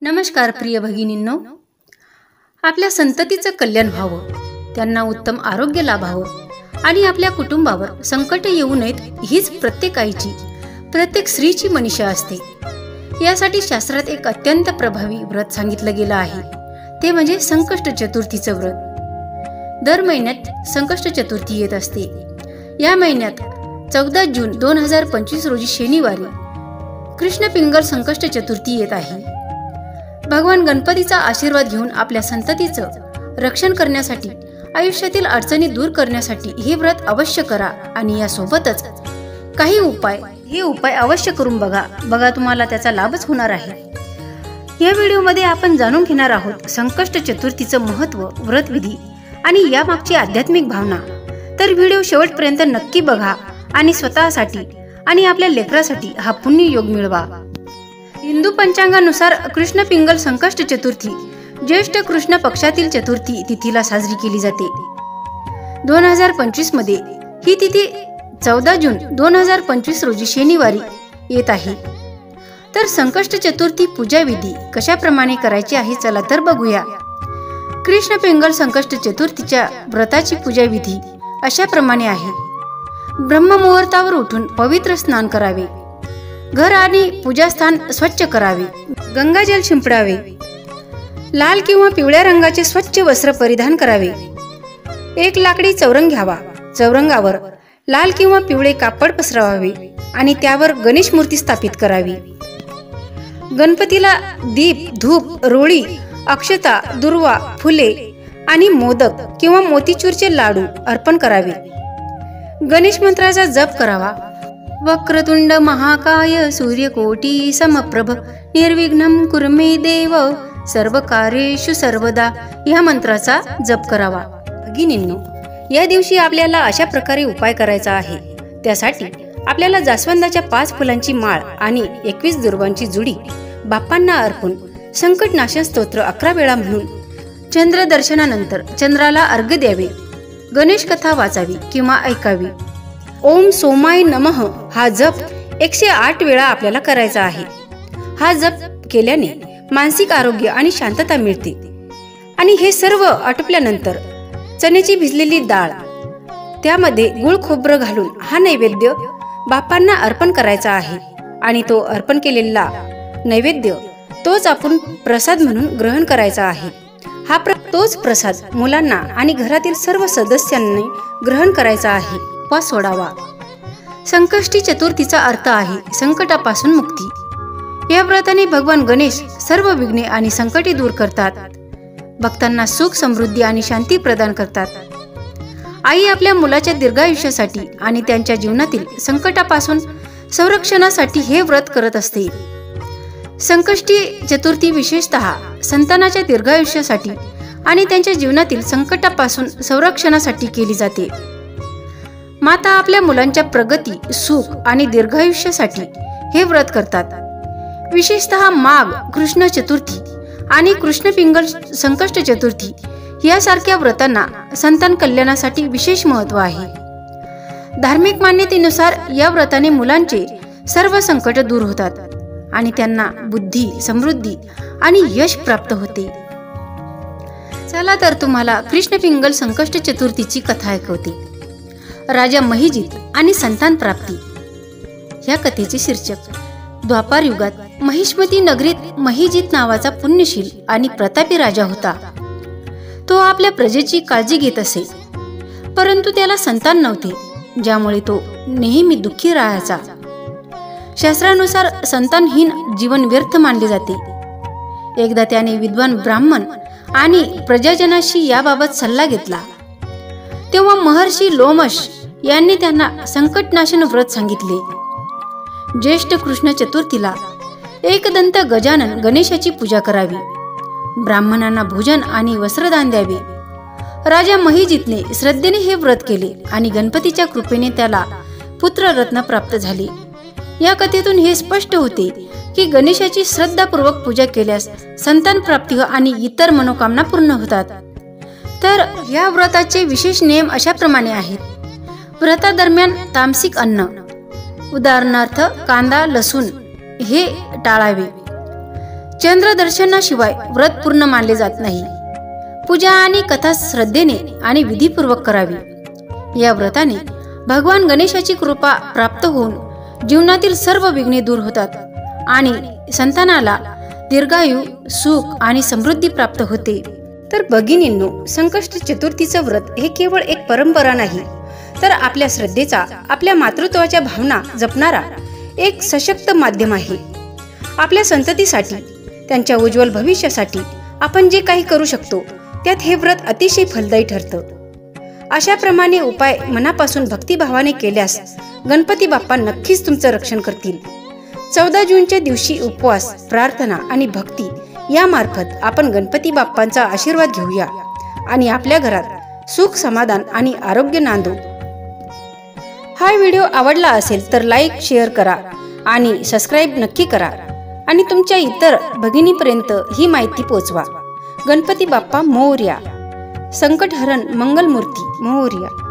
नमस्कार प्रिय भगिनींनो, आपल्या संततीचं कल्याण व्हावं, त्यांना उत्तम आरोग्य लाभावं आणि आपल्या कुटुंबावर संकट येऊ नयेत हीच प्रत्येक आईची, प्रत्येक स्त्रीची मनीषा असते। यासाठी शास्त्रात एक अत्यंत प्रभावी व्रत सांगितलं गेलं आहे, ते म्हणजे संकष्ट चतुर्थीचं व्रत। दर महिन्यात संकष्ट चतुर्थी येत असते। या महिन्यात 14 जून 2025 रोजी शनिवारी कृष्ण पिंगल संकष्ट चतुर्थी येत आहे। भगवान गणपतीचा आशीर्वाद घेऊन आपल्या संततीचं रक्षण करण्यासाठी, आयुष्यातील अडचणी दूर करण्यासाठी हे व्रत अवश्य करा आणि यासोबतच काही उपाय अवश्य करून बघा तुम्हाला त्याचा लाभच होणार आहे। या व्हिडिओमध्ये आपण जाणून घेणार आहोत संकष्ट चतुर्थीचं महत्त्व, व्रतविधी आणि यामागची आध्यात्मिक भावना। तर व्हिडिओ शेवटपर्यंत नक्की बघा आणि स्वतःसाठी आणि आपल्या लेकरासाठी हा पुण्य योग मिळवा। हिंदू पंचांगानुसार कृष्ण पिंगल संकष्ट चतुर्थी ज्येष्ठ कृष्ण पक्षातील चतुर्थी तिथीला साजरी केली जाते। 2025 मध्ये ही तिथी 14 जून 2025 रोजी शनिवारी येत आहे। तर संकष्ट चतुर्थी पूजा विधी कशाप्रमाणे करायची आहे, चला तर बघूया। कृष्ण पिंगल संकष्ट चतुर्थीच्या व्रताची पूजा विधी अशा प्रमाणे आहे। ब्रह्ममुहूर्तावर उठून पवित्र स्नान करावे, घर आणि पूजास्थान स्वच्छ करावे, गंगाजल शिंपडावे, लाल किंवा पिवळ्या रंगाचे स्वच्छ वस्त्र परिधान करावे, एक लाकडी चौरंग घ्यावा, चौरंगावर लाल किंवा पिवळे कापड पसरवावे आणि त्यावर गणेश मूर्ती स्थापित करावी। गणपतीला दीप, धूप, रोळी, अक्षता, दुर्वा, फुले आणि मोदक किंवा मोतीचूरचे लाडू अर्पण करावे। गणेश मंत्राचा जप करावा। वक्रतुंड महाकाय सूर्यकोटी समप्रभ निर्विघ्नं कुरु मे देव सर्व कार्येषु सर्वदा या मंत्राचा जप करावा। भगिनींनो, या दिवशी आपल्याला अशा प्रकारे उपाय करायचा आहे। त्यासाठी आपल्याला जास्वंदाच्या 5 फुलांची माळ आणि 21 दुर्वांची जुडी बाप्पांना अर्पून संकटनाशन स्तोत्र 11 वेळा म्हणून चंद्र दर्शनानंतर चंद्राला अर्घ्य द्यावे, गणेश कथा वाचावी किंवा ऐकावी। ओम सोमाय नमः हा जप 108 वेळा आपल्याला करायचा आहे। हा जप केल्याने मानसिक आरोग्य आणि शांतता मिळते। आणि हे सर्व आटोपल्यानंतर चण्याची भिजलेली डाळ, त्यामध्ये गुळ खोबरं घालून हा नैवेद्य बाप्पांना अर्पण करायचा आहे। आणि तो अर्पण केलेला नैवेद्य तोच आपण प्रसाद म्हणून ग्रहण करायचा आहे। तोच प्रसाद मुलांना आणि घरातील सर्व सदस्यांनी ग्रहण करायचा आहे वा सोडावा। संकष्टी चतुर्थीचा अर्थ आहे संकटापासून मुक्ती। या व्रताने भगवान गणेश सर्व विघ्ने आणि संकटे दूर करतात, भक्तांना सुख, समृद्धी आणि शांती प्रदान करतात। आई आपल्या मुलाच्या दीर्घायुष्यासाठी आणि त्यांच्या जीवनातील संकटापासून संरक्षणासाठी हे व्रत करत असते। संकष्टी चतुर्थी विशेषतः संतानाच्या दीर्घायुष्यासाठी आणि त्यांच्या जीवनातील संकटापासून संरक्षणासाठी केली जाते। माता आपल्या मुलांच्या प्रगती, सुख आणि दीर्घायुष्यासाठी हे व्रत करतात। विशेषतः माघ कृष्ण चतुर्थी आणि कृष्ण पिंगल संकष्ट चतुर्थी यासारख्या व्रतांना संतान कल्याणासाठी विशेष महत्त्व आहे। धार्मिक मान्यतेनुसार या व्रताने मुलांचे सर्व संकट दूर होतात आणि त्यांना बुद्धी, समृद्धी आणि यश प्राप्त होते। चला तर तुम्हाला कृष्ण पिंगल संकष्ट चतुर्थीची कथा ऐकवते। राजा महिजित आणि संतान प्राप्ती। या कथेचे शीर्षक, द्वापार युगात महिष्मती नगरीत महिजित नावाचा पुण्यशील आणि प्रतापी राजा होता। तो आपल्या प्रजेची काळजी घेत असे, परंतु त्याला संतान नव्हते, ज्यामुळे तो नेहमी दुःखी राहायचा। शास्त्रानुसार संतानहीन जीवन व्यर्थ मानले जाते। एकदा त्याने विद्वान ब्राह्मण आणि प्रजाजनाशी याबाबत सल्ला घेतला। तेव्हा महर्षी लोमश यांनी त्यांना संकटनाशन व्रत सांगितले। ज्येष्ठ कृष्ण चतुर्थीला एकदंत गजानन गणेशाची पूजा करावी, ब्राह्मणांना भोजन आणि वस्त्रदान द्यावे। राजा महिजितने श्रद्धेने हे व्रत केले आणि गणपतीच्या कृपेने त्याला पुत्ररत्न प्राप्त झाले। या कथेतून हे स्पष्ट होते की गणेशाची श्रद्धापूर्वक पूजा केल्यास संतान प्राप्ती आणि इतर मनोकामना पूर्ण होतात। तर या व्रताचे विशेष नियम अशा प्रमाणे आहेत। व्रतादरम्यान तामसिक अन्न, उदाहरणार्थ कांदा, लसूण हे टाळावे। चंद्रदर्शनाशिवाय व्रत पूर्ण मानले जात नाही. पूजा आणि कथा श्रद्धेने आणि विधीपूर्वक करावी. या व्रताने भगवान गणेशाची कृपा प्राप्त होऊन जीवनातील सर्व विघ्ने दूर होतात आणि संतानाला दीर्घायु, सुख आणि समृद्धी प्राप्त होते. तर भगिनींनो, संकष्ट चतुर्थीचं व्रत हे केवळ एक परंपरा नाही, तर आपल्या श्रद्धेचा, आपल्या मातृत्वाच्या भावना जपणारा एक सशक्त माध्यम आहे. आपल्या संततीसाठी, त्यांच्या उज्ज्वल भविष्यासाठी आपण जे काही करू शकतो त्यात हे व्रत अतिशय फलदायी ठरतं. अशाप्रमाणे उपाय मनापासून भक्तिभावाने केल्यास गणपती बाप्पा नक्कीच तुमचं रक्षण करतील. 14 जूनच्या दिवशी उपवास, प्रार्थना आणि भक्ती यामार्फत आपण गणपती बाप्पांचा आशीर्वाद घेऊया आणि आपल्या घरात सुख, समाधान आणि आरोग्य नांदू. हा व्हिडिओ आवडला असेल तर लाईक, शेअर करा आणि सबस्क्राईब नक्की करा आणि तुमच्या इतर भगिनीपर्यंत ही माहिती पोहोचवा. गणपती बाप्पा मोरया. संकटहरण मंगलमूर्ती मोरया.